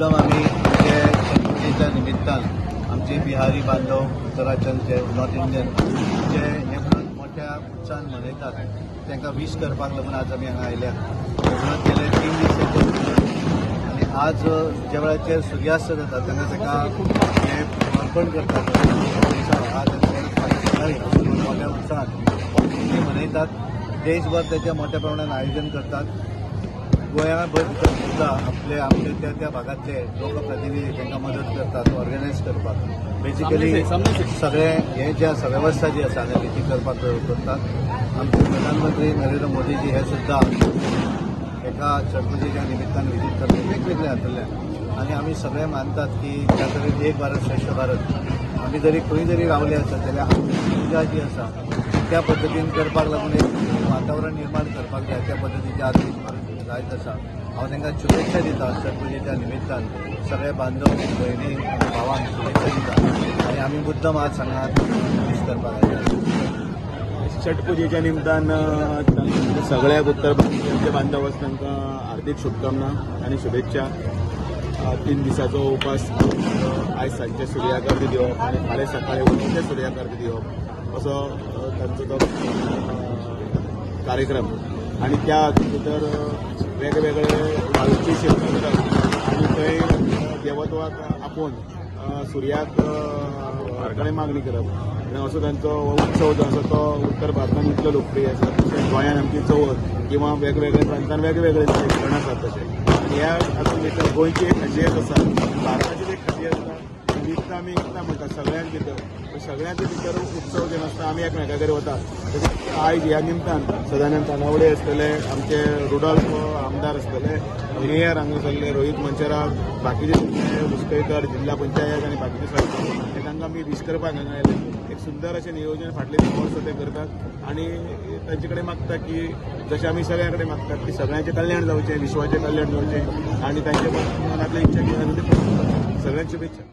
मुद्दम आम्ही छटपूजेच्या निमित्तान आमचे बिहारी बांधव उत्तराखंडचे नॉर्थ इंडियन जे हेमंत मोठ्या उत्साहान मनयतात तांकां विश करपाक लागून आज आमी हांगा आयल्या. हेमंत गेले 3 दीस आणि आज ज्या वेळाचेर सूर्यास्त जाता तेन्ना ताका हे अर्पण करतात. आज सकाळी मोठ्या उत्साहान ते मनयतात. देशभर त्याच्या मोठ्या प्रमाणात आयोजन करतात. गोंयाभर सुद्धा आमचे त्या भागातले लोकप्रतिनिधी तांकां मदत करतात ऑर्गनायज करपाक. बेसिकली सगळे हे जे आसा वेवस्था जी आसा ती करपाक करतात. आमचे प्रधानमंत्री नरेंद्र मोदीजी हे सुद्धा एका छटपूजेच्या निमित्तान विजीट करतात. वेगवेगळे जातले आणि आम्ही सगळे मानतात की त्या तरेन एक भारत श्रेष्ठ भारत आम्ही जरी खंय जरी रावले आसत जाल्यार पूजा जी आसा त्या पद्दतीन करपाक लागून एक वातावरण निर्माण करपाक जाय. त्या पद्दतीचे आज जायत आसा. हांव तांकां शुभेच्छा दिता. छटपूजेच्या निमित्तान सगळे बांधव भयणी भावांक शुभेच्छा दिता आणि आमी मुद्दम आज सांगात विश करपाक आयल्या. छटपूजेच्या निमतान सगळ्याक उत्तर भारतीय बांधव आसा तांकां हार्दिक शुभकामना आणि शुभेच्छा. 3 दिसाचो उपास आयज सांजचे सुर्याक अर्घ्य दिवप आणि फाल्यां सकाळी उठून सुर्याक अर्घ्य दिवप असो तांचो तो कार्यक्रम आणि त्या भितर वेगवेगळे वाळूची शिल्प करप आणि थंय देवत्वाक आपोवन सुर्याक कडेन मागणी करप असो तांचो उत्सव जो आसा तो उत्तर भारतांत इतलो लोकप्रिय आसा. तशेंच गोंयांत आमची चवथ किंवा वेगवेगळ्या प्रांतांत वेगवेगळे सण आसात तशें. आणि ह्या हातूंत भितर गोंयची एक खासियत आसा, भारताची एक खासियत आसा. विकता आमी एकता म्हणटा सगळ्यांत भितर. सगळ्यांचे भितर उत्सव जे नासता आमी एकमेकागेर वता. आयज ह्या निमतान सदानंद तानावडे आसतले, आमचे रुडॉल्फ आमदार आसतले, मेयर हांगासरले रोहित मंचराक, बाकीचे मुस्कयकर जिल्हा पंचायत आणि बाकीचे सगळे तांकां आमी विश करपाक हांगा आयले. एक सुंदर अशें नियोजन फाटले 2 वर्सां ते करतात आणि तांचे कडेन मागता की जशें आमी सगळ्यां कडेन मागतात की सगळ्यांचें कल्याण जावचें, विश्वाचें कल्याण जावचें आणि तांचे मनांतले इच्छा कितें आसा ते सगळ्यांक शुभेच्छा.